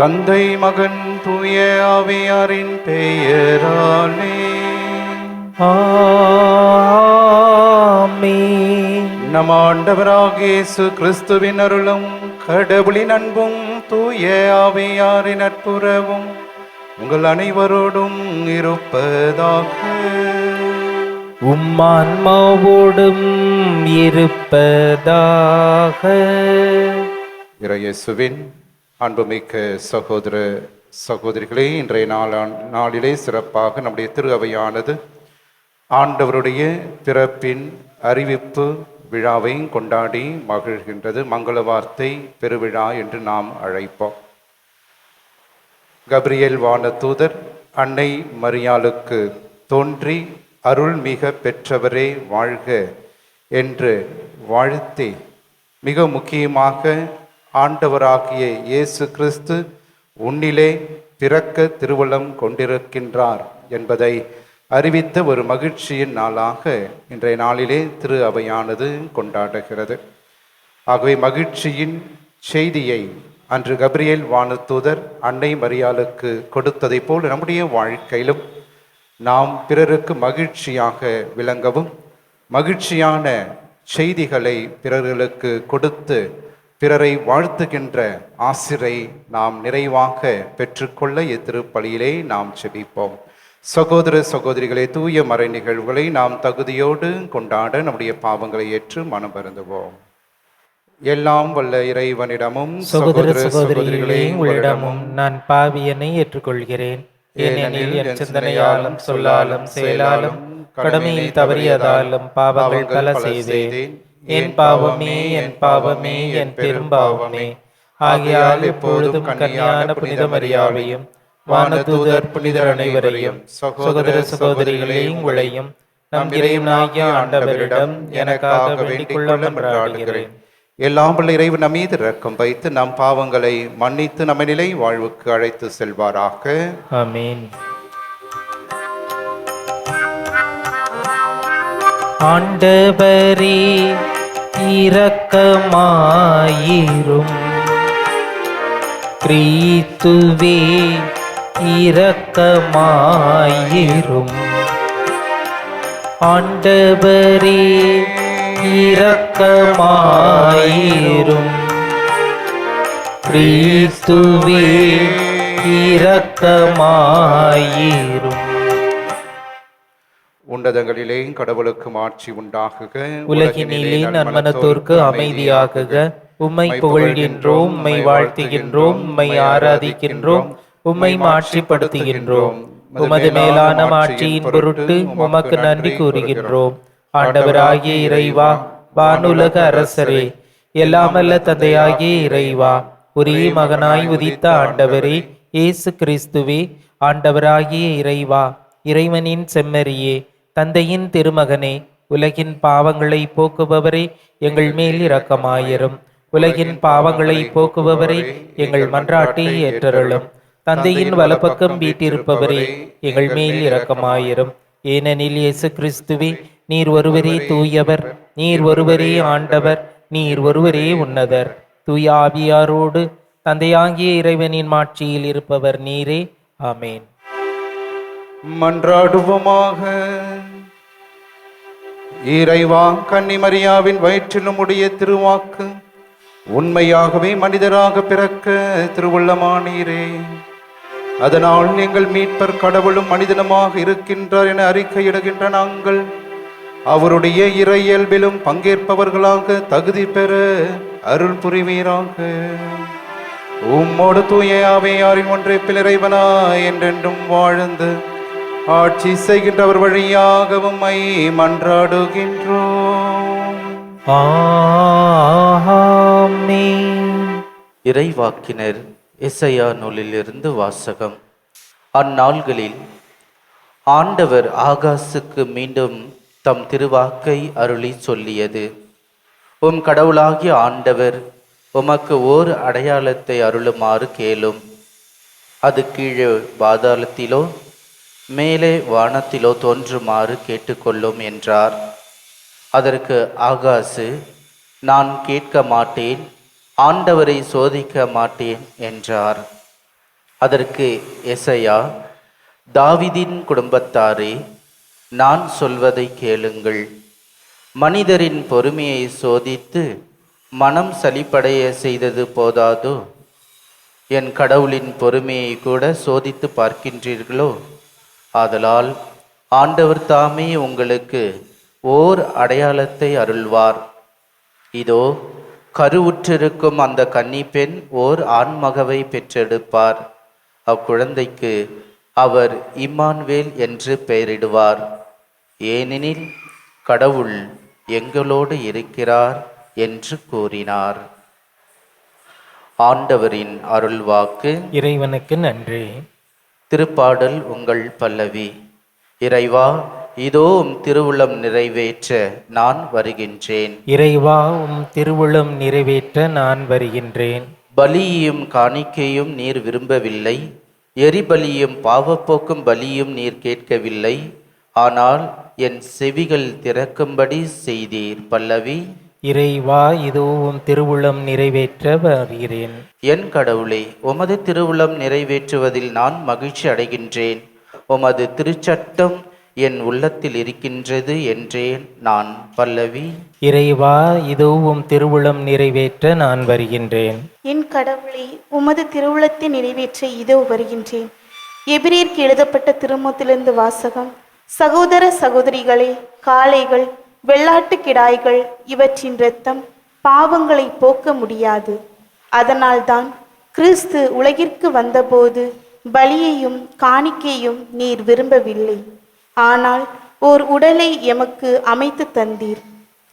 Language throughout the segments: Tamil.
தந்தை மகன் தூய ஆவியாரின் பெயராலே ஆமென். நம் ஆண்டவராகிய இயேசு கிறிஸ்துவின் அருளும் கடவுளின் அன்பும் தூய ஆவியாரின் நட்புறவும் உங்கள் அனைவரோடும் இருப்பதாக. உம்மான்மாவோடும் இருப்பதாக. இறையேசுவின் அன்புமிக்க சகோதர சகோதரிகளே, இன்றைய நாளிலே சிறப்பாக நம்முடைய திரு அவையானது ஆண்டவருடைய பிறப்பின் அறிவிப்பு விழாவை கொண்டாடி மகிழ்கின்றது. மங்கள வார்த்தை பெருவிழா என்று நாம் அழைப்போம். கபிரியேல் வானதூதர் அன்னை மரியாளுக்கு தோன்றி அருள் மிக பெற்றவரே வாழ்க என்று வாழ்த்தி, மிக முக்கியமாக ஆண்டவராகிய இயேசு கிறிஸ்து உன்னிலே பிறக்க திருவுளம் கொண்டிருக்கின்றார் என்பதை அறிவித்த ஒரு மகிழ்ச்சியின் நாளாக இன்றைய நாளிலே திரு அவையானது கொண்டாடுகிறது. ஆகவே மகிழ்ச்சியின் செய்தியை அன்று கபிரியேல் வானதூதர் அன்னை மரியாளுக்கு கொடுத்ததை போல் நம்முடைய வாழ்க்கையிலும் நாம் பிறருக்கு மகிழ்ச்சியாக விளங்கவும், மகிழ்ச்சியான செய்திகளை பிறர்களுக்கு கொடுத்து பிறரை வாழ்த்துகின்ற ஆசிரை நாம் நிறைவாக பெற்றுக்கொள்ள இத்திருப்பலியிலே நாம் செபிப்போம். சகோதர சகோதரிகளே, தூய மறை நிகழ்வுகளை நாம் தகுதியோடு கொண்டாட நம்முடைய பாவங்களை ஏற்று மனம் வருந்துவோம். எல்லாம் வல்ல இறைவனிடமும் சகோதர சகோதரிகளே, உங்களிடமும் நான் பாவியனை ஏற்றுக்கொள்கிறேன். ஏனெனில் என் சிந்தனையாலும் சொல்லாலும் செயலாலும் கடமையில் தவறியதாலும் பாவங்கள் பல செய்தேன். என் பாவமே, என் பாவமே, என் பெரும் பாவமே. ஆகையால் எப்பொழுதும் கன்னியான புனித மரியாவையும் வானதூதர் புனிதர் அனைவரையும் சகோதர சகோதரிகளே, உங்களையும் நம் இறைவனாகிய ஆண்டவரிடம் எனக்காக வேண்டிக் கொள்ள மன்றாடுகிறேன். எல்லாம் வல்ல இறைவன் நம் மீது இரக்கம் வைத்து நம் பாவங்களை மன்னித்து நம்ம நிலை வாழ்வுக்கு அழைத்து செல்வாராக. ஆமென். ஆண்டவரே இரக்கமாயிரும். கிறிஸ்துவே இரக்கமாயிரும். ஆண்டவரே இரக்கமாயிரும். கிறிஸ்துவே இரக்கமாயிரும். உன்னதங்களிலே கடவுளுக்கு மாட்சி உண்டாகுக. உலகினிலே நன்மனத்தோர்க்கு அமைதியாகுக. உம்மை புகழ்கின்றோம், உம்மை வாழ்த்துகின்றோம், உம்மை ஆராதிக்கின்றோம், உம்மை மாட்சிப்படுத்துகின்றோம். உமது மேலான மாட்சியின் பொருட்டு உமக்கு நன்றி கூறுகின்றோம். ஆண்டவராகிய இறைவா, வானுலக அரசரே, எல்லாமல்ல தந்தையாகிய இறைவா, ஒரே மகனாய் உதித்த ஆண்டவரே இயேசு கிறிஸ்துவே, ஆண்டவராகிய இறைவா, இறைவனின் செம்மறியே, தந்தையின் திருமகனே, உலகின் பாவங்களை போக்குபவரே, எங்கள் மேல் இரக்கமாயிரும். உலகின் பாவங்களை போக்குபவரே, எங்கள் மன்றாட்டை ஏற்றருளும். தந்தையின் வலப்பக்கம் வீட்டிருப்பவரே, எங்கள் மேல் இரக்கமாயிரும். ஏனெனில் இயேசு கிறிஸ்துவே, நீர் ஒருவரே தூயவர், நீர் ஒருவரே ஆண்டவர், நீர் ஒருவரே உன்னதர். தூய ஆவியாரோடு தந்தையாகிய இறைவனின் மாட்சியில் இருப்பவர் நீரே. ஆமேன். மன்றாடுவோமாக. இறைவா, கன்னிமரியாவின் வயிற்றிலும் உடைய திருவாக்கு உண்மையாகவே மனிதராக பிறக்க திருவுள்ளமானீரே. அதனால் எங்கள் மீட்பர் கடவுளும் மனிதனுமாக இருக்கின்றார் என அறிக்கையிடுகின்ற நாங்கள் அவருடைய இறையியல்பிலும் பங்கேற்பவர்களாக தகுதி பெற அருள் புரிவீராக. உம்மோடு தூய ஆவியாரின் ஒன்றைப்பில் இறைவனாய் என்றென்றும் வாழ்ந்து ஆட்சி செய்கின்றவர் வழியாக உம்மை மன்றாடுகின்றோம். ஆமென். இறைவாக்கினர் எசையா நூலிலிருந்து வாசகம். அந்நாள்களில் ஆண்டவர் ஆகாசுக்கு மீண்டும் தம் திருவாக்கை அருளி சொல்லியது: உம் கடவுளாகிய ஆண்டவர் உமக்கு ஓர் அடையாளத்தை அருளுமாறு கேளும். அது கீழே பாதாளத்திலோ மேலே வானத்திலோ தோன்றுமாறு கேட்டுக்கொள்ளும் என்றார். அதற்கு ஆகாசு, நான் கேட்க மாட்டேன், ஆண்டவரை சோதிக்க மாட்டேன் என்றார். அதற்கு எசையா, தாவீதின் குடும்பத்தாரே, நான் சொல்வதை கேளுங்கள். மனிதரின் பொறுமையை சோதித்து மனம் சலிப்படைய செய்தது போதாதோ? என் கடவுளின் பொறுமையை கூட சோதித்து பார்க்கின்றீர்களோ? ஆதலால் ஆண்டவர் தாமே உங்களுக்கு ஓர் அடையாளத்தை அருள்வார். இதோ, கருவுற்றிருக்கும் அந்த கன்னிப்பெண் ஓர் ஆண்மகவை பெற்றெடுப்பார். அக்குழந்தைக்கு அவர் இம்மானுவேல் என்று பெயரிடுவார். ஏனெனில் கடவுள் எங்களோடு இருக்கிறார் என்று கூறினார். ஆண்டவரின் அருள்வாக்கு. இறைவனுக்கு நன்றி. திருப்பாடல் உங்கள் பல்லவி. இறைவா, இதோ திருவுளம் நிறைவேற்ற நான் வருகின்றேன். இறைவா, திருவுளம் நிறைவேற்ற நான் வருகின்றேன். பலியும் காணிக்கையும் நீர் விரும்பவில்லை, எரிபலியும் பாவப்போக்கும் பலியும் நீர் கேட்கவில்லை. ஆனால் என் செவிகள் திறக்கும்படி செய்தீர். பல்லவி. இறைவா, இதோ திருவுளம் நிறைவேற்ற வருகிறேன். என் கடவுளே, உமது திருவுளம் நிறைவேற்றுவதில் நான் மகிழ்ச்சி அடைகின்றேன். உமது திருச்சட்டம் என் உள்ளத்தில் இருக்கின்றது என்றேன் நான். பல்லவி. இறைவா, இதோ திருவுளம் நிறைவேற்ற நான் வருகின்றேன். என் கடவுளே, உமது திருவுளத்தை நிறைவேற்ற இதோ வருகின்றேன். எபிரேயருக்கு எழுதப்பட்ட திருமுகத்திலிருந்து வாசகம். சகோதர சகோதரிகளே, காளைகள், வெள்ளாட்டு கிடாய்கள் இவற்றின் இரத்தம் பாவங்களை போக்க முடியாது. அதனால்தான் கிறிஸ்து உலகிற்கு வந்தபோது பலியையும் காணிக்கையும் நீர் விரும்பவில்லை, ஆனால் ஓர் உடலை எமக்கு அமைத்து தந்தீர்.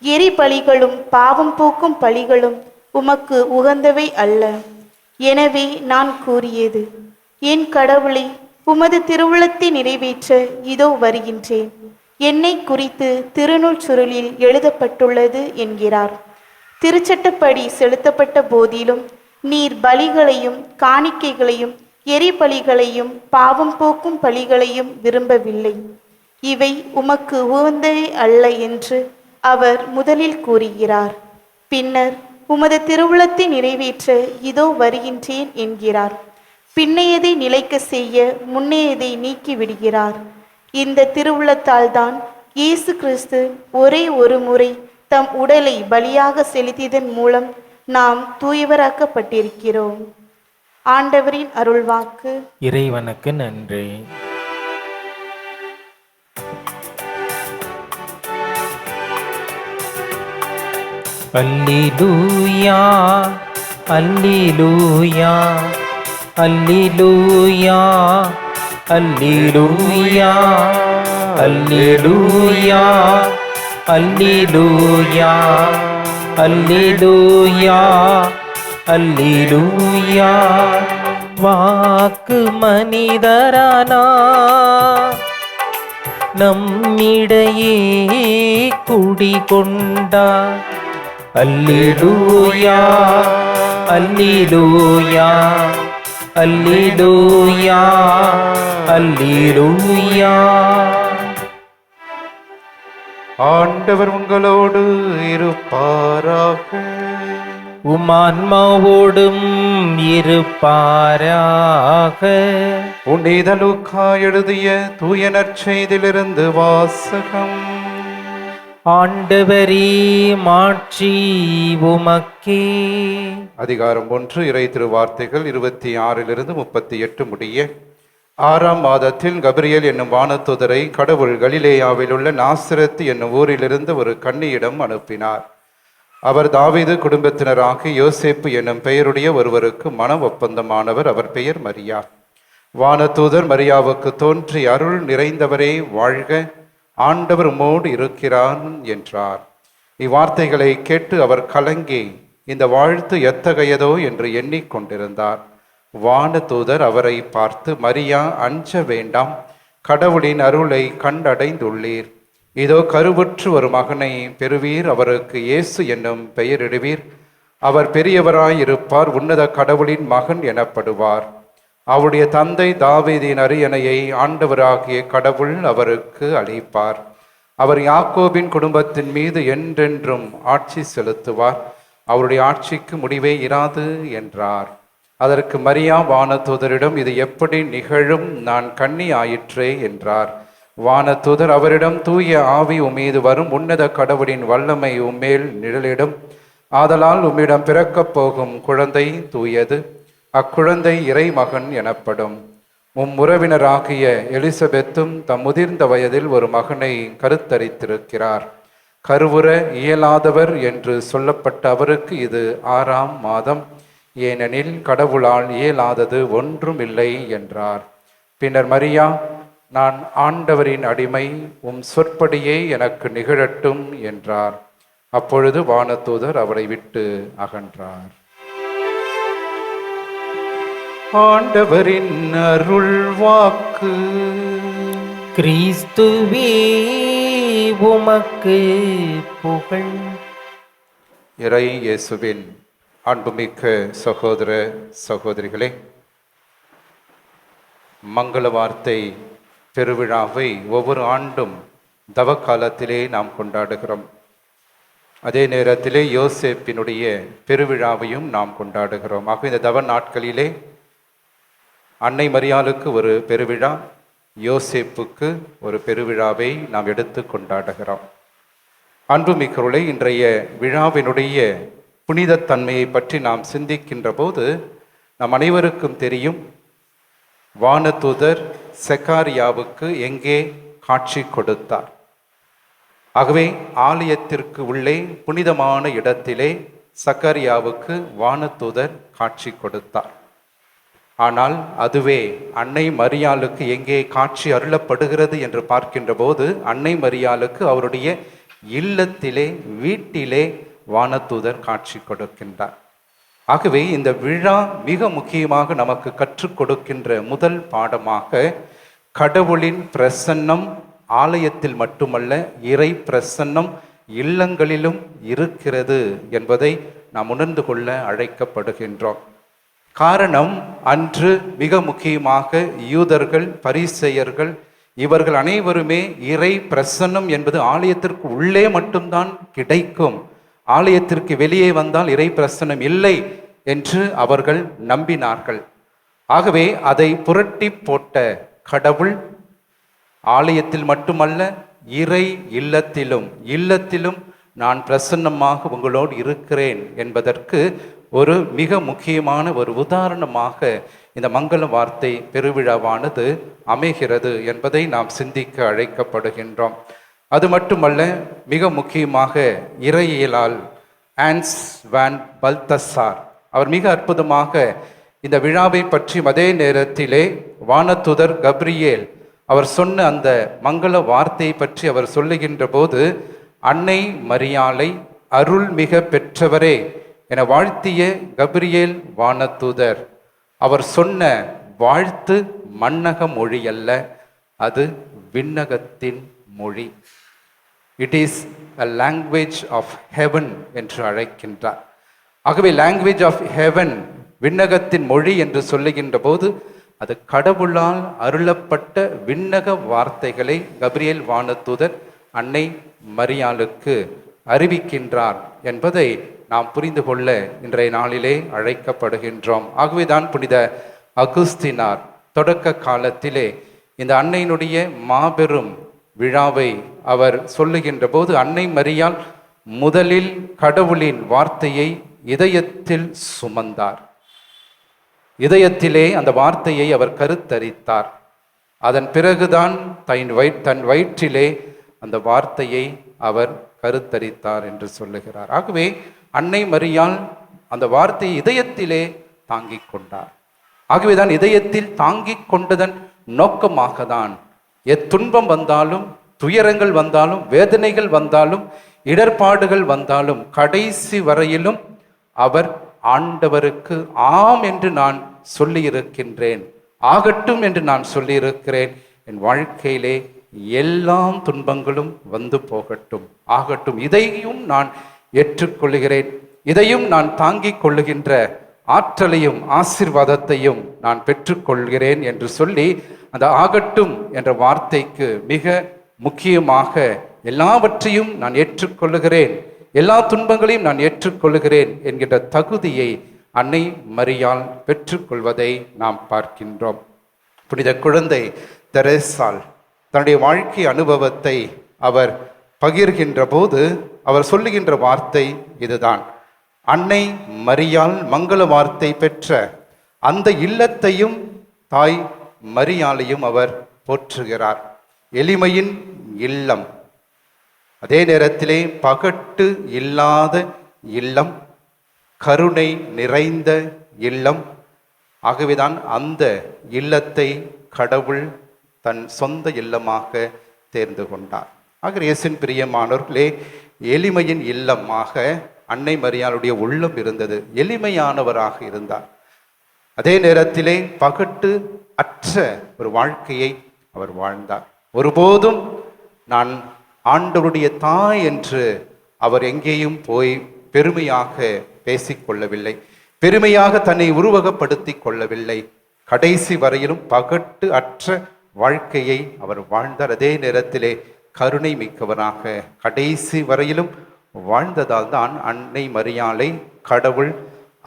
எரி பலிகளும் பாவம் போக்கும் பலிகளும் உமக்கு உகந்தவை அல்ல. எனவே நான் கூறியது, என் கடவுளே, உமது திருவுளத்தை நிறைவேற்ற இதோ வருகின்றேன். என்னை குறித்து திருநூல் சுருளில் எழுதப்பட்டுள்ளது என்கிறார். திருச்சட்டப்படி செலுத்தப்பட்ட போதிலும் நீர் பலிகளையும் காணிக்கைகளையும் எரி பலிகளையும் பாவம் போக்கும் பலிகளையும் விரும்பவில்லை. இவை உமக்கு உகந்தவை அல்ல என்று அவர் முதலில் கூறுகிறார். பின்னர் உமது திருவுளத்தை நிறைவேற்ற இதோ வருகின்றேன் என்கிறார். பின்னையதை நிலைக்க செய்ய முன்னையதை நீக்கி விடுகிறார். இந்த திருவுளத்தால் தான் இயேசு கிறிஸ்து ஒரே ஒரு முறை தம் உடலை பலியாக செலுத்தியதன் மூலம் நாம் தூயவராக்கப்பட்டிருக்கிறோம். ஆண்டவரின் அருள்வாக்கு. இறைவனுக்கு நன்றி. அல்லேலூயா, அல்லேலூயா, அல்லேலூயா, அல்லேலூயா, அல்லேலூயா, அல்லேலூயா, அல்லேலூயா, அல்லேலூயா. வாக்கு மனிதரானா நம்மிடையே குடிகொண்டார். அல்லேலூயா, அல்லேலூயா, அல்லேலூயா, அல்லேலூயா. ஆண்டவர் உங்களோடு இருப்பாராக. உமான்மாவோடும் இருப்பாராக. புனித லூக்கா எழுதிய தூய நற்செய்தியிலிருந்து வாசகம். ஆண்டவரே, மாட்சி உமக்கே. அதிகாரம் 1. இறை திருவார்த்தைகள் 26 38 முடிய. 6ஆம் மாதத்தில் கபிரியேல் என்னும் வானதூதரை கடவுள் கலிலேயாவில் உள்ள நாசரத் என்னும் ஊரிலிருந்து ஒரு கன்னியிடம் அனுப்பினார். அவர் தாவீது குடும்பத்தினராக யோசேப்பு என்னும் பெயருடைய ஒருவருக்கு மன ஒப்பந்தமானவர். அவர் பெயர் மரியா. வானதூதர் மரியாவுக்கு தோன்றி, அருள் நிறைந்தவரே வாழ்க, ஆண்டவர் உம்மோடு இருக்கிறார் என்றார். இவ்வார்த்தைகளை கேட்டு அவர் கலங்கி இந்த வாழ்த்து எத்தகையதோ என்று எண்ணிக்கொண்டிருந்தார். வானதூதர் அவரை பார்த்து, மரியா, அஞ்ச வேண்டாம், கடவுளின் அருளை கண்டடைந்துள்ளீர். இதோ கருவுற்று ஒரு மகனை பெறுவீர், அவருக்கு இயேசு என்னும் பெயரிடுவீர். அவர் பெரியவராயிருப்பார், உன்னத கடவுளின் மகன் எனப்படுவார். அவருடைய தந்தை தாவீதின் அரியணையை ஆண்டவராகிய கடவுள் அவருக்கு அளிப்பார். அவர் யாக்கோபின் குடும்பத்தின் மீது என்றென்றும் ஆட்சி செலுத்துவார். அவருடைய ஆட்சிக்கு முடிவே இராது என்றார். அதற்கு மரியா வானதூதரிடம், இது எப்படி நிகழும்? நான் கன்னி ஆயிற்றே என்றார். வானதூதர் அவரிடம், தூய ஆவி உம்மீது வரும், உன்னத கடவுளின் வல்லமை உம்மேல் நிழலிடும். ஆதலால் உம்மிடம் பிறக்கப் போகும் குழந்தை தூயது. அக்குழந்தை இறைமகன் எனப்படும். உறவினராகிய எலிசபெத்தும் தம் முதிர்ந்த வயதில் ஒரு மகனை கருத்தரித்திருக்கிறார். கருவுற இயலாதவர் என்று சொல்லப்பட்ட அவருக்கு இது 6ஆம் மாதம். ஏனெனில் கடவுளால் இயலாதது ஒன்றுமில்லை என்றார். பின்னர் மரியா, நான் ஆண்டவரின் அடிமை, உம் சொற்படியே எனக்கு நிகழட்டும் என்றார். அப்பொழுது வானதூதர் அவரை விட்டு அகன்றார். ஆண்டவரின் அருள் வாக்கு. கிறிஸ்துவே உமக்கு புகழ். இறை இயேசுவின் அன்புமிக்க சகோதர சகோதரிகளே, மங்கள வார்த்தை பெருவிழாவை ஒவ்வொரு ஆண்டும் தவக்காலத்திலே நாம் கொண்டாடுகிறோம். அதே நேரத்திலே யோசேப்பினுடைய பெருவிழாவையும் நாம் கொண்டாடுகிறோம். ஆக இந்த தவ நாட்களிலே அன்னை மரியாளுக்கு ஒரு பெருவிழா, யோசேப்புக்கு ஒரு பெருவிழாவை நாம் எடுத்து கொண்டாடுகிறோம். அன்புமிக்கருளை, இன்றைய விழாவினுடைய புனிதத்தன்மையை பற்றி நாம் சிந்திக்கின்ற போது நம் அனைவருக்கும் தெரியும், வானதூதர் செக்காரியாவுக்கு எங்கே காட்சி கொடுத்தார். ஆகவே ஆலயத்திற்கு உள்ளே புனிதமான இடத்திலே சக்கரியாவுக்கு வானதூதர் காட்சி கொடுத்தார். ஆனால் அதுவே அன்னை மரியாளுக்கு எங்கே காட்சி அருளப்படுகிறது என்று பார்க்கின்ற போது, அன்னை மரியாளுக்கு அவருடைய இல்லத்திலே, வீட்டிலே வானதூதர் காட்சி கொடுக்கின்றார். ஆகவே இந்த விழா மிக முக்கியமாக நமக்கு கற்றுக் கொடுக்கின்ற முதல் பாடமாக, கடவுளின் பிரசன்னம் ஆலயத்தில் மட்டுமல்ல, இறை பிரசன்னம் இல்லங்களிலும் இருக்கிறது என்பதை நாம் உணர்ந்து கொள்ள அழைக்கப்படுகின்றோம். காரணம், அன்று மிக முக்கியமாக யூதர்கள், பரிசேயர்கள் இவர்கள் அனைவருமே இறை பிரசன்னம் என்பது ஆலயத்திற்கு உள்ளே மட்டும்தான் கிடைக்கும், ஆலயத்திற்கு வெளியே வந்தால் இறை பிரசன்னம் இல்லை என்று அவர்கள் நம்பினார்கள். ஆகவே அதை புரட்டி போட்ட கடவுள் ஆலயத்தில் மட்டுமல்ல, இறை இல்லத்திலும் நான் பிரசன்னமாக உங்களோடு இருக்கிறேன் என்பதற்கு ஒரு மிக முக்கியமான ஒரு உதாரணமாக இந்த மங்கள வார்த்தை பெருவிழாவானது அமைகிறது என்பதை நாம் சிந்திக்க அழைக்கப்படுகின்றோம். அது மட்டுமல்ல, மிக முக்கியமாக இறையியலால் ஆன்ஸ் வான் பல்தசார் அவர் மிக அற்புதமாக இந்த விழாவை பற்றி, அதே நேரத்திலே வானதூதர் கப்ரியேல் அவர் சொன்ன அந்த மங்கள வார்த்தையை பற்றி அவர் சொல்லுகின்ற போது, அன்னை மரியாளை அருள் மிக பெற்றவரே என வாழ்த்திய கப்ரியேல் வானதூதர் அவர் சொன்ன வாழ்த்து மண்ணக மொழி அல்ல, அது விண்ணகத்தின் மொழி. It is a language of heaven என்று அழைக்கின்றார். ஆகவே லாங்குவேஜ் ஆஃப் ஹெவன், விண்ணகத்தின் மொழி என்று சொல்லுகின்ற போது அது கடவுளால் அருளப்பட்ட விண்ணக வார்த்தைகளை கப்ரியேல் வானதூதர் அன்னை மரியாளுக்கு அறிவிக்கின்றார் என்பதை நாம் புரிந்து கொள்ள இன்றைய நாளிலே அழைக்கப்படுகின்றோம். ஆகவேதான் புனித அகுஸ்தினார் தொடக்க காலத்திலே இந்த அன்னையினுடைய மாபெரும் விழாவை அவர் சொல்லுகின்ற போது, அன்னை மரியாள் முதலில் கடவுளின் வார்த்தையை இதயத்தில் சுமந்தார், இதயத்திலே அந்த வார்த்தையை அவர் கருத்தரித்தார். அதன் பிறகுதான் தன் வயிற்றிலே அந்த வார்த்தையை அவர் கருத்தரித்தார் என்று சொல்லுகிறார். ஆகவே அன்னை மரியாள் அந்த வார்த்தையை இதயத்திலே தாங்கிக் கொண்டார். ஆகவேதான் இதயத்தில் தாங்கிக் கொண்டதன் நோக்கமாக தான் எத்துன்பம் வந்தாலும், துயரங்கள் வந்தாலும், வேதனைகள் வந்தாலும், இடர்பாடுகள் வந்தாலும், கடைசி வரையிலும் அவர் ஆண்டவருக்கு ஆம் என்று நான் சொல்லியிருக்கின்றேன், ஆகட்டும் என்று நான் சொல்லியிருக்கிறேன், என் வாழ்க்கையிலே எல்லாம் துன்பங்களும் வந்து போகட்டும், ஆகட்டும், இதையும் நான் ஏற்றுக்கொள்கிறேன், இதையும் நான் தாங்கிக் கொள்ளுகின்ற ஆற்றலையும் ஆசீர்வாதத்தையும் நான் பெற்றுக்கொள்கிறேன் என்று சொல்லி, அந்த ஆகட்டும் என்ற வார்த்தைக்கு மிக முக்கியமாக எல்லாவற்றையும் நான் ஏற்றுக்கொள்ளுகிறேன், எல்லா துன்பங்களையும் நான் ஏற்றுக்கொள்ளுகிறேன் என்கின்ற தகுதியை அன்னை மரியாள் பெற்றுக்கொள்வதை நாம் பார்க்கின்றோம். புனித குழந்தை தெரேசாள் தன்னுடைய வாழ்க்கை அனுபவத்தை அவர் பகிர்கின்ற போது அவர் சொல்லுகின்ற வார்த்தை இதுதான். அன்னை மரியாள் மங்கள வார்த்தை பெற்ற அந்த இல்லத்தையும் தாய் மரியாளையும் அவர் போற்றுகிறார். எளிமையின் இல்லம், அதே நேரத்திலே பகட்டு இல்லாத இல்லம், கருணை நிறைந்த இல்லம். ஆகவேதான் அந்த இல்லத்தை கடவுள் தன் சொந்த இல்லமாக தேர்ந்து கொண்டார். ஆக இயேசுவின் பிரியமானவர்களே, எளிமையின் இல்லமாக அன்னை மரியாளுடைய உள்ளம் இருந்தது. எளிமையானவராக இருந்தார். அதே நேரத்திலே பகட்டு அற்ற ஒரு வாழ்க்கையை அவர் வாழ்ந்தார். ஒருபோதும் நான் ஆண்டவருடைய தாய் என்று அவர் எங்கேயும் போய் பெருமையாக பேசிக்கொள்ளவில்லை, பெருமையாக தன்னை உருவகப்படுத்தி கொள்ளவில்லை. கடைசி வரையிலும் பகட்டு அற்ற வாழ்க்கையை அவர் வாழ்ந்தார். அதே நேரத்திலே கருணை மிக்கவராக கடைசி வரையிலும் வாழ்ந்ததால் தான் அன்னை மரியாளை கடவுள்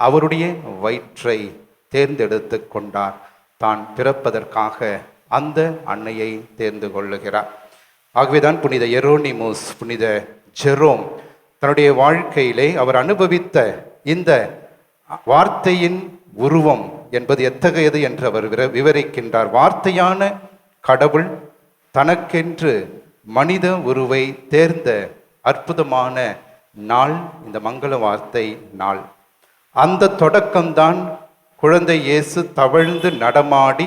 அவருடைய வயிற்றை தேர்ந்தெடுத்து கொண்டார். தான் பிறப்பதற்காக அந்த அன்னையை தேர்ந்து கொள்ளுகிறார். ஆகவேதான் புனித எரோனிமோஸ், புனித ஜெரோம் தன்னுடைய வாழ்க்கையிலே அவர் அனுபவித்த இந்த வார்த்தையின் உருவம் என்பது எத்தகையது என்று அவர் விவரிக்கின்றார். வார்த்தையான கடவுள் தனக்கென்று மனித உருவை தேர்ந்த அற்புதமான நாள் இந்த மங்கள வார்த்தை நாள். அந்த தொடக்கம்தான் குழந்தை இயேசு தவழ்ந்து நடமாடி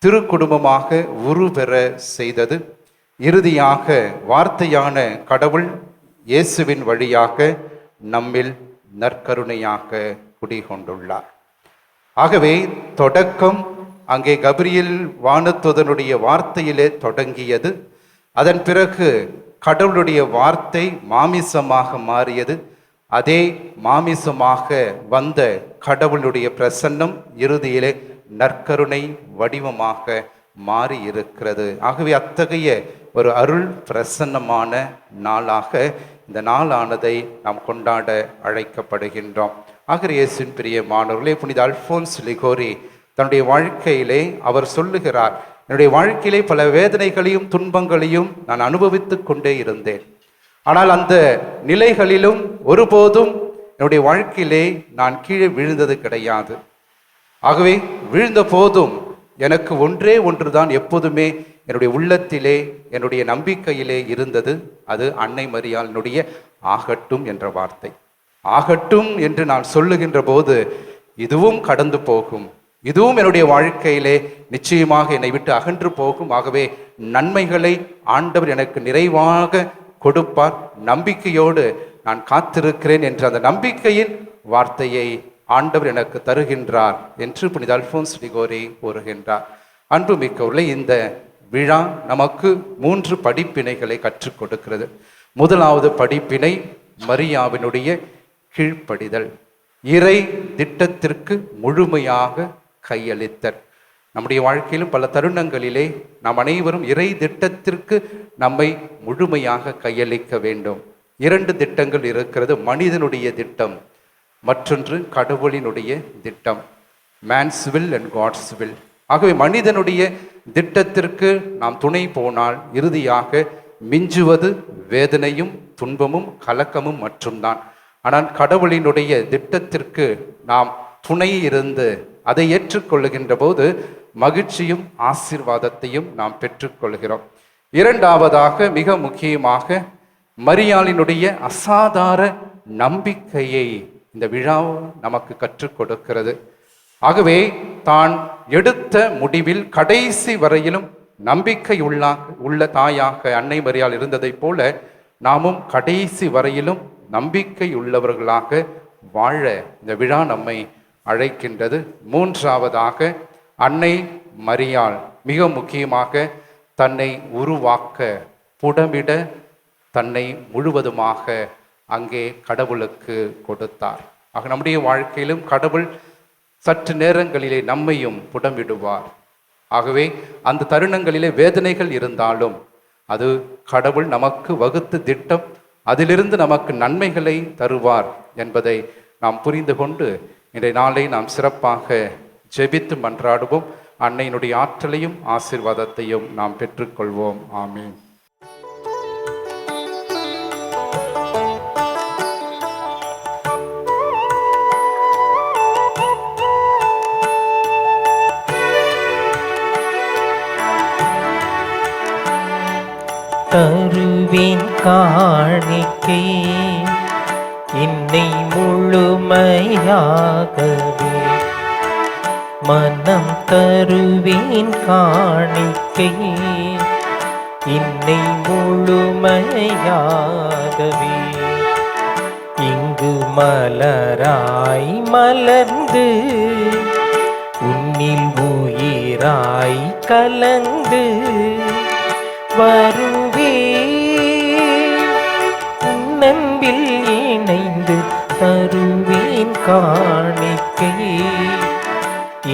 திருக்குடும்பமாக உருபெற செய்தது. இறுதியாக வார்த்தையான கடவுள் இயேசுவின் வழியாக நம்மில் நற்கருணையாக குடிகொண்டுள்ளார். ஆகவே தொடக்கம் அங்கே கபிரியேல் வானதூதனுடைய வார்த்தையிலே தொடங்கியது. அதன் பிறகு கடவுளுடைய வார்த்தை மாமிசமாக மாறியது. அதே மாமிசமாக வந்த கடவுளுடைய பிரசன்னம் இறுதியிலே நற்கருணை வடிவமாக மாறி இருக்கிறது. ஆகவே அத்தகைய ஒரு அருள் பிரசன்னமான நாளாக இந்த நாளானதை நாம் கொண்டாட அழைக்கப்படுகின்றோம். ஆக இயேசுவின் பிரியமானவர்களே, புனித அல்போன்ஸ் லிகோரி தன்னுடைய வாழ்க்கையிலே அவர் சொல்லுகிறார், என்னுடைய வாழ்க்கையிலே பல வேதனைகளையும் துன்பங்களையும் நான் அனுபவித்து கொண்டே இருந்தேன். ஆனால் அந்த நிலைகளிலும் ஒருபோதும் என்னுடைய வாழ்க்கையிலே நான் கீழே விழுந்தது கிடையாது. ஆகவே விழுந்த போதும் எனக்கு ஒன்றே ஒன்றுதான் எப்போதுமே என்னுடைய உள்ளத்திலே என்னுடைய நம்பிக்கையிலே இருந்தது. அது அன்னை மரியாளினுடைய ஆகட்டும் என்ற வார்த்தை. ஆகட்டும் என்று நான் சொல்லுகின்ற போது இதுவும் கடந்து போகும், இதுவும் என்னுடைய வாழ்க்கையிலே நிச்சயமாக என்னை விட்டு அகன்று போகும். ஆகவே நன்மைகளை ஆண்டவர் எனக்கு நிறைவாக கொடுப்பார், நம்பிக்கையோடு நான் காத்திருக்கிறேன் என்ற அந்த நம்பிக்கையின் வார்த்தையை ஆண்டவர் எனக்கு தருகின்றார் என்று புனித அல்போன்ஸ் லிகோரி கூறுகின்றார். அன்புமிக்கவர்களே, இந்த விழா நமக்கு 3 படிப்பினைகளை கற்றுக் கொடுக்கிறது. முதலாவது படிப்பினை மரியாவினுடைய கீழ்ப்படிதல், இறை திட்டத்திற்கு முழுமையாக கையளித்தல். நம்முடைய வாழ்க்கையிலும் பல தருணங்களிலே நாம் அனைவரும் இறை திட்டத்திற்கு நம்மை முழுமையாக கையளிக்க வேண்டும். 2 திட்டங்கள் இருக்கிறது. மனிதனுடைய திட்டம், மற்றொன்று கடவுளினுடைய திட்டம். Man's will and God's will. ஆகவே மனிதனுடைய திட்டத்திற்கு நாம் துணை போனால் இறுதியாக மிஞ்சுவது வேதனையும் துன்பமும் கலக்கமும் மட்டும்தான். ஆனால் கடவுளினுடைய திட்டத்திற்கு நாம் துணை இருந்து அதை ஏற்றுக்கொள்ளுகின்ற போது மகிழ்ச்சியும் ஆசீர்வாதத்தையும் நாம் பெற்றுக்கொள்கிறோம். இரண்டாவதாக, மிக முக்கியமாக, மரியாளினுடைய அசாதார நம்பிக்கையை இந்த விழா நமக்கு கற்றுக் கொடுக்கிறது. ஆகவே தான் எடுத்த முடிவில் கடைசி வரையிலும் நம்பிக்கை உள்ள தாயாக அன்னை மரியாள் இருந்ததைப் போல நாமும் கடைசி வரையிலும் நம்பிக்கை உள்ளவர்களாக வாழ இந்த விழா நம்மை அழைக்கின்றது. மூன்றாவதாக, அன்னை மரியாள் மிக முக்கியமாக தன்னை உருவாக்க புடமிட தன்னை முழுவதுமாக அங்கே கடவுளுக்கு கொடுத்தார். ஆக நம்முடைய வாழ்க்கையிலும் கடவுள் சற்று நேரங்களிலே நம்மையும் புடமிடுவார். ஆகவே அந்த தருணங்களிலே வேதனைகள் இருந்தாலும் அது கடவுள் நமக்கு வகுத்து திட்டம், அதிலிருந்து நமக்கு நன்மைகளை தருவார் என்பதை நாம் புரிந்து கொண்டு இன்றைய நாளை நாம் சிறப்பாக ஜெபித்து மன்றாடுவோம். அன்னையினுடைய ஆற்றலையும் ஆசீர்வாதத்தையும் நாம் பெற்றுக்கொள்வோம். ஆமீன். தருவேன் காணிக்கை என்னை முழுமையாகவே, மனம் தருவேன் காணிக்கை என்னை முழுமையாகவே. இங்கு மலராய் மலர்ந்து உன்னில் உயிராய் கலந்து வருவே, உன்னன்பில் இணைந்து தருவேன் காணிக்கை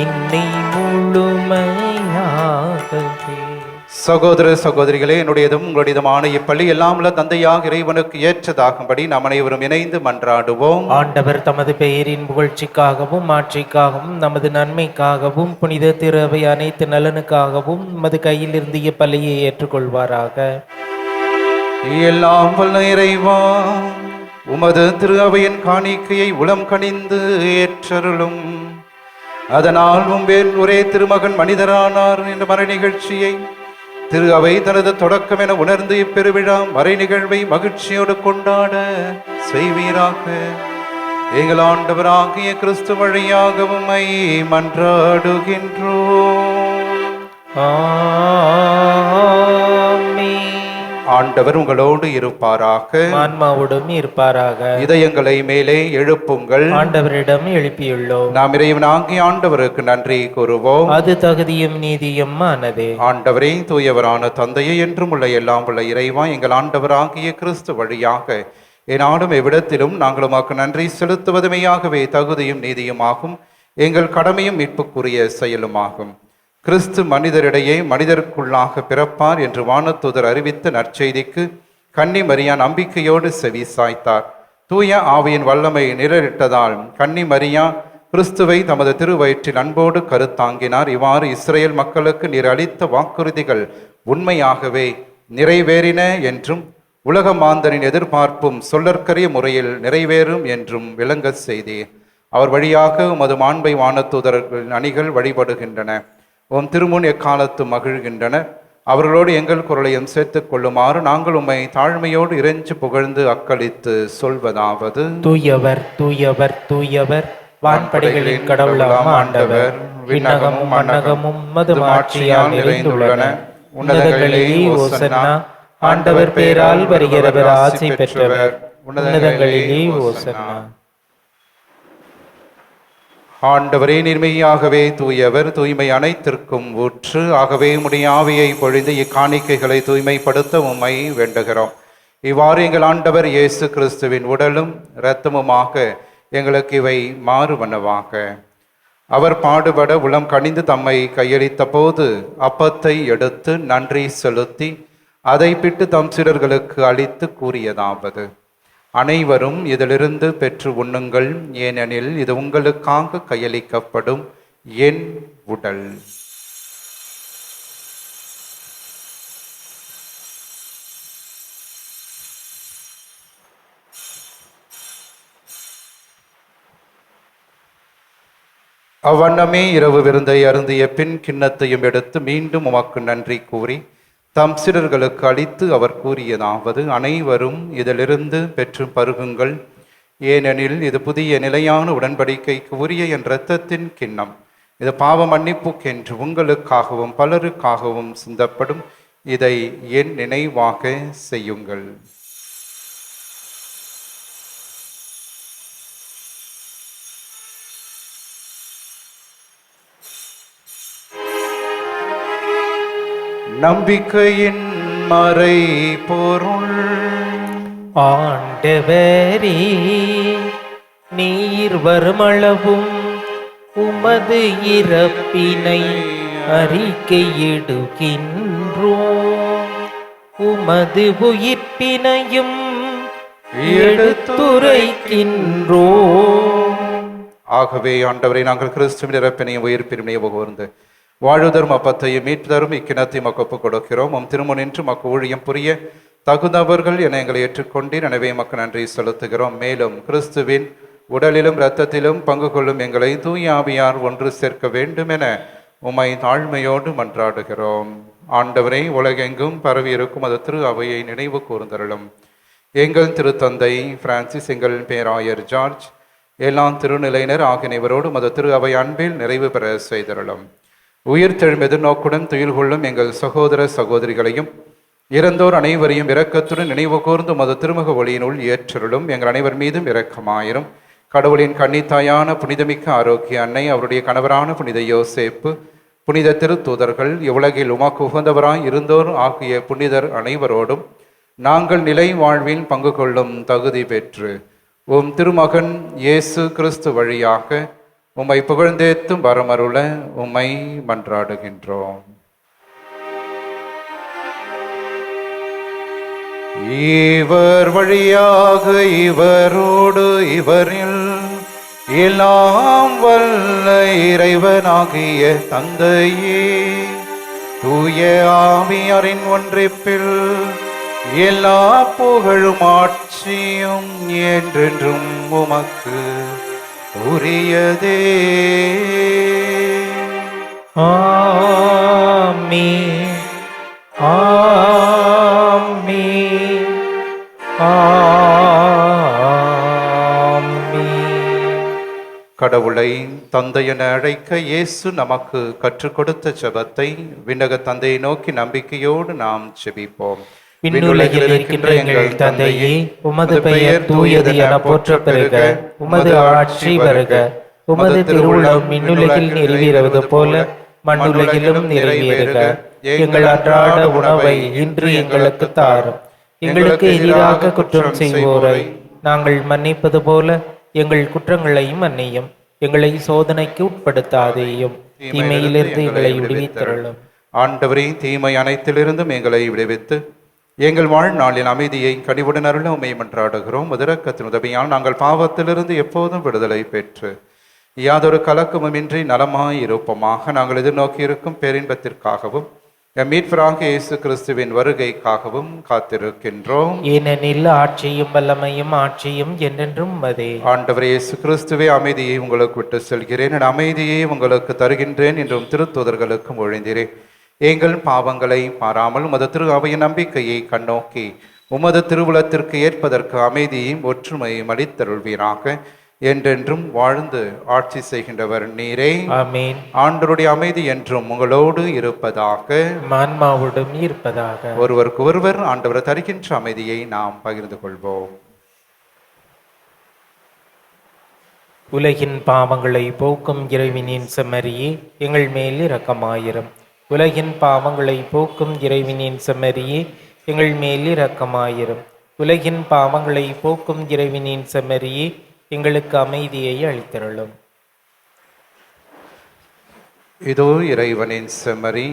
என்னை முழுமையாகவே. சகோதர சகோதரிகளே, என்னுடையதும் உங்களுடையதுமான இப்பள்ளி எல்லாம் உள்ள தந்தையாக இறைவனுக்கு ஏற்றதாகும்படி நாம் அனைவரும் இணைந்து மன்றாடுவோம். ஆண்டவர் தமது பெயரின் புகழ்ச்சிக்காகவும் மாட்சிக்காகவும் நமது நன்மைக்காகவும் புனித திரு அவை அனைத்து நலனுக்காகவும் நமது கையில் இருந்து இப்பள்ளியை ஏற்றுக்கொள்வாராக. எல்லாம் வல்ல இறைவா, உமது திரு அவையின் காணிக்கையை உளம் கனிந்து ஏற்றருளும். அதனால் உம்பேல் ஒரே திருமகன் மனிதரானார் என்ற மறை நிகழ்ச்சியை திரு அவை தனது தொடக்கம் என உணர்ந்து இப்பெருவிழா மறை நிகழ்வை மகிழ்ச்சியோடு கொண்டாட செய்வீராக. எங்கள் ஆண்டவராகிய கிறிஸ்து வழியாக உம்மை மன்றாடுகின்றோம். ஆமென். ஆண்டவர் உங்களோடு இருப்பாராக, ஆன்மாவோடும் இருப்பாராக. இதயங்களை மேலே எழுப்புங்கள். ஆண்டவரிடம் எழுப்பியுள்ளோம். நாம் இறைவனாகிய ஆண்டவருக்கு நன்றி கூறுவோம். அது தகுதியும் நீதியும் ஆனதே. ஆண்டவரே, தூயவரான தந்தையே, என்றும் உள்ள எல்லாம் உள்ள இறைவா, எங்கள் ஆண்டவராகிய கிறிஸ்து வழியாக என்னாலும் எவ்விடத்திலும் நாங்கள் உமக்கு நன்றி செலுத்துவதுமையாகவே தகுதியும் நீதியுமாகும், எங்கள் கடமையும் மீட்புக்குரிய செயலுமாகும். கிறிஸ்து மனிதரிடையே மனிதருக்குள்ளாக பிறப்பார் என்று வானதூதர் அறிவித்த நற்செய்திக்கு கன்னி மரியா நம்பிக்கையோடு செவி சாய்த்தார். தூய ஆவியின் வல்லமை நிழலிட்டதால் கன்னி மரியா கிறிஸ்துவை தமது திருவயிற்றில் அன்போடு கருத்தாங்கினார். இவ்வாறு இஸ்ரேல் மக்களுக்கு நீர் அளித்த வாக்குறுதிகள் உண்மையாகவே நிறைவேறின என்றும் உலக மாந்தரின் எதிர்பார்ப்பும் சொல்லற்கரிய முறையில் நிறைவேறும் என்றும் விளங்க செய்தீர். அவர் வழியாக உமது மாண்பை வானதூதர்களின் அணிகள் வழிபடுகின்றன. உம் திருமுன் எக்காலத்து மகிழ்கின்றன. அவர்களோடு எங்கள் குரலையும் சேர்த்துக் கொள்ளுமாறு நாங்கள் உம்மை தாழ்மையோடு இறைஞ்சி புகழ்ந்து அக்களித்து சொல்வதாவது: தூயவர் தூயவர் தூயவர், வான்படைகளின் கடவுளாம் ஆண்டவர். விண்ணகமும் மண்ணகமும் மது மாட்சியால் நிறைந்துள்ளன. உன்னதங்களிலே ஓசன்னா. ஆண்டவர் பேரால் வருகிறவர் ஆசி பெற்றவர். உன்னதங்களிலே ஓசன்னா. ஆண்டவரே, நிர்மையாகவே தூயவர், தூய்மை அனைத்திற்கும் ஊற்று. ஆகவே உம்முடைய ஆவியை பொழிந்து இக்காணிக்கைகளை தூய்மைப்படுத்த உம்மை வேண்டுகிறோம். இவ்வாறு எங்கள் ஆண்டவர் இயேசு கிறிஸ்துவின் உடலும் இரத்தமுமாக எங்களுக்கு இவை மாறுவனவாக. அவர் பாடுபட உளம் கனிந்து தம்மை கையளித்த போது அப்பத்தை எடுத்து நன்றி செலுத்தி அதை பிட்டு தம் சீடர்களுக்கு அளித்து கூறியதாவது: அனைவரும் இதிலிருந்து பெற்று உண்ணுங்கள், ஏனெனில் இது உங்களுக்காக கையளிக்கப்படும் என் உடல். அவ்வண்ணமே இரவு விருந்தை அருந்திய பின் கிண்ணத்தையும் எடுத்து மீண்டும் உமக்கு நன்றி கூறி தம் சீடர்களுக்கு அளித்து அவர் கூறியதாவது: அனைவரும் இதிலிருந்து பெற்று பருகுங்கள், ஏனெனில் இது புதிய நிலையான உடன்படிக்கைக்கு உரிய என் இரத்தத்தின் கிண்ணம். இது பாவ மன்னிப்புக்கென்று உங்களுக்காகவும் பலருக்காகவும் சிந்தப்படும். இதை என் நினைவாக செய்யுங்கள். நம்பிக்கையின் மறை பொருள். ஆண்டவரே, நீர் வருமளவும் உமது இறப்பினை அறிக்கையிடுகின்றோம், உமது உயிர்ப்பினையும் எடுத்துரைக்கின்றோம். ஆகவே ஆண்டவரை நாங்கள் கிறிஸ்துவின் இறப்பினையும் உயிர்ப்பினையும் புகழ்ந்து வாழ்தரும் அப்பத்தையும் மீட்பதரும் இக்கிணத்தை மக்கு கொடுக்கிறோம். திருமுனின்று மக்கு ஊழியம் புரிய தகுந்தவர்கள் என எங்களை ஏற்றுக்கொண்டீர். எனவே மக்கள் நன்றி செலுத்துகிறோம். மேலும் கிறிஸ்துவின் உடலிலும் இரத்தத்திலும் பங்கு கொள்ளும் எங்களை தூய ஆவியார் ஒன்று சேர்க்க வேண்டும் என உம்மை தாழ்மையோடு மன்றாடுகிறோம். ஆண்டவரை உலகெங்கும் பரவி இருக்கும் அது திரு அவையை நினைவு கூர்ந்தருளும். எங்கள் திருத்தந்தை பிரான்சிஸ், எங்கள் பேராயர் ஜார்ஜ், எல்லா திருநிலையினர் ஆகியவரோடு மது திரு அவை அன்பில் நிறைவு பெற செய்தருளும். உயிர்த்தெழும் எதிர்நோக்குடன் துயில் கொள்ளும் எங்கள் சகோதர சகோதரிகளையும் இறந்தோர் அனைவரையும் இரக்கத்துடன் நினைவு கூர்ந்து மது திருமுக ஒளியினுள் ஏற்றருளும். எங்கள் அனைவர் மீதும் இரக்கமாயிரும். கடவுளின் கன்னித்தாயான புனிதமிக்க ஆரோக்கிய அன்னை, அவருடைய கணவரான புனித யோசேப்பு, புனித திருத்தூதர்கள், இவ்வுலகில் உமக்கு உகந்தவராய் இருந்தோர் ஆகிய புனிதர் அனைவரோடும் நாங்கள் நிலை வாழ்வில் பங்கு கொள்ளும் தகுதி பெற்று உம் திருமகன் இயேசு கிறிஸ்து வழியாக உம்மை புகழ்ந்தேத்தும் வரமருள உம்மை மன்றாடுகின்றோம். இவர் வழியாக இவரோடு இவரில் எல்லாம் வல்ல இறைவனாகிய தந்தையே, தூய ஆவியாரின் ஒன்றிப்பில் எல்லா புகழும் ஆட்சியும் என்றென்றும் உமக்கு உரியதே. ஆமென். ஆமென். ஆமென். கடவுளை தந்தை என அழைக்க இயேசு நமக்கு கற்றுக் கொடுத்த ஜெபத்தை விண்ணக தந்தையை நோக்கி நம்பிக்கையோடு நாம் ஜெபிப்போம். விண்ணுலகில் இருக்கின்ற எங்கள் தந்தையே, உமது பெயர் தூயது என போற்றப் பெறுக. உமது ஆட்சி வருக. உமது திருவுளம் விண்ணுலகில் நிறைவேறுவது போல மண்ணுலகிலும் நிறைவேறுக. எங்கள் அன்றாட உணவை இன்று எங்களுக்கு தாரும். எங்களுக்கு எதிராக குற்றம் செய்வோரை நாங்கள் மன்னிப்பது போல எங்கள் குற்றங்களையும் மன்னியும். எங்களை சோதனைக்கு உட்படுத்தாதேயும், தீமையிலிருந்து எங்களை விடுவித்தருளும். ஆண்டவரே, தீமை அனைத்திலிருந்தும் எங்களை விடுவித்து எங்கள் வாழ்நாளில் அமைதியை கனிவுடன் அருள உம்மை மன்றாடுகிறோம். இரக்கத்தின் உதவியால் நாங்கள் பாவத்திலிருந்து எப்போதும் விடுதலை பெற்று யாதொரு கலக்கமுமின்றி நலமாய் இருப்போமாக. நாங்கள் எதிர்நோக்கி இருக்கும் பேரின்பத்திற்காகவும் எம் மீட்பராக இயேசு கிறிஸ்துவின் வருகைக்காகவும் காத்திருக்கின்றோம். ஏனெனில் ஆட்சியும் வல்லமையும் ஆட்சியும் என்றென்றும் உமதே. ஆண்டவர் இயேசு கிறிஸ்துவே, அமைதியை உங்களுக்கு விட்டு செல்கிறேன், என் அமைதியை உங்களுக்கு தருகின்றேன் என்றும் திருத்தூதர்களுக்கு மொழிந்தீரேன். எங்கள் பாவங்களை பாராமல் உமது திரு அவையின் நம்பிக்கையை கண்ணோக்கி உமது திருவுளத்திற்கு ஏற்பதற்கு அமைதியையும் ஒற்றுமையும் அளித்தருள்வீராக. என்றென்றும் வாழ்ந்து ஆட்சி செய்கின்றவர் நீரே. ஆமென். ஆண்டவருடைய அமைதி என்றும் உங்களோடு இருப்பதாக, ஆன்மாவோடும் இருப்பதாக. ஒருவருக்கு ஒருவர் ஆண்டவர் தருகின்ற அமைதியை நாம் பகிர்ந்து கொள்வோம். உலகின் பாவங்களை போக்கும் இறைவனின் செம்மறியே, எங்கள் மேல் இரக்கமாயிரும். உலகின் பாவங்களை போக்கும் இறைவனின் செம்மறியே, எங்கள் மேல் இரக்கமாயிரும். உலகின் பாவங்களை போக்கும் இறைவனின் செம்மறியே, எங்களுக்கு அமைதியை அளித்தருளும். இதோ இறைவனின் செம்மறி,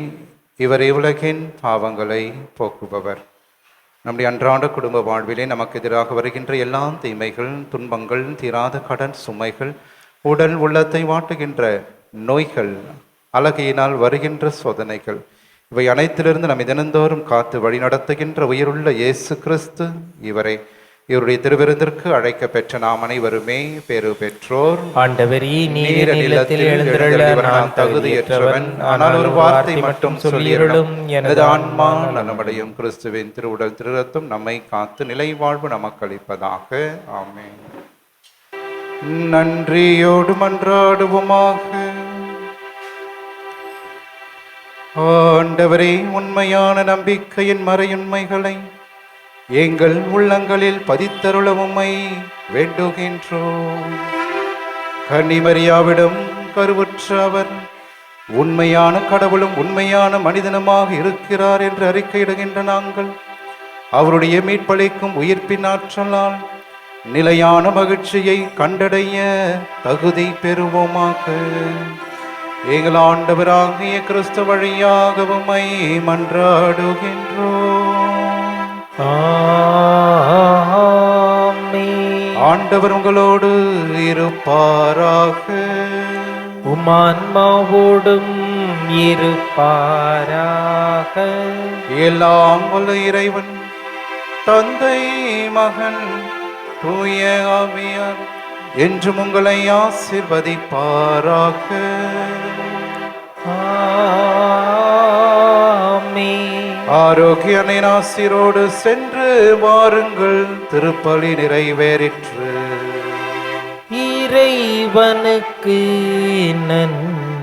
இவரே உலகின் பாவங்களை போக்குபவர். நம்முடைய அன்றாட குடும்ப வாழ்விலே நமக்கு எதிராக வருகின்ற எல்லா தீமைகள், துன்பங்கள், தீராத கடன் சுமைகள், உடல் உள்ளத்தை வாட்டுகின்ற நோய்கள், அழகையினால் வருகின்ற சோதனைகள், இவை அனைத்திலிருந்து நம்மை தினந்தோறும் காத்து வழி நடத்துகின்ற உயிருள்ள இயேசு கிறிஸ்து இவரை, இவருடைய திருவிருந்திற்கு அழைக்க பெற்ற நாம் அனைவருமே பேறு பெற்றோர். ஆண்டவரே, நீர் இல்லத்தில் எழுந்தருள நான் தகுதியற்றவன், ஆனால் ஒரு வார்த்தை மட்டும் சொல்லியருளும், எனது ஆன்மா நலமடையும். கிறிஸ்துவின் திருவுடல் திருரத்தம் நம்மை காத்து நிலை வாழ்வு நமக்கு அளிப்பதாக. ஆமென். நன்றியோடு மன்றாடுவோமாக. ஆண்டவரே, உண்மையான நம்பிக்கையின் மறையுண்மைகளை எங்கள் உள்ளங்களில் பதித்தருள உம்மை வேண்டுகின்றோம். கன்னிமரியாவிடம் கருவுற்ற அவர் உண்மையான கடவுளும் உண்மையான மனிதனுமாக இருக்கிறார் என்று அறிக்கையிடுகின்ற நாங்கள் அவருடைய மீட்பளிக்கும் உயிர்ப்பின் ஆற்றலால் நிலையான மகிழ்ச்சியை கண்டடைய தகுதி பெறுவோமாக. எங்கள் ஆண்டவராகிய கிறிஸ்து வழியாக உம்மை மன்றாடுகின்றோம். ஆமென். ஆண்டவர் உங்களோடு இருப்பாராக. உமான்மாவோடும் இருப்பாராக. எல்லாம் வல்ல இறைவன் தந்தை மகன் தூய ஆவியார் என்றும் உங்களை ஆசீர்வதிப்பாராக. ஆமென். ஆரோக்கியனின் ஆசீரோடு சென்று வாருங்கள். திருப்பலி நிறைவேறிற்று. இறைவனுக்கு நன்றி.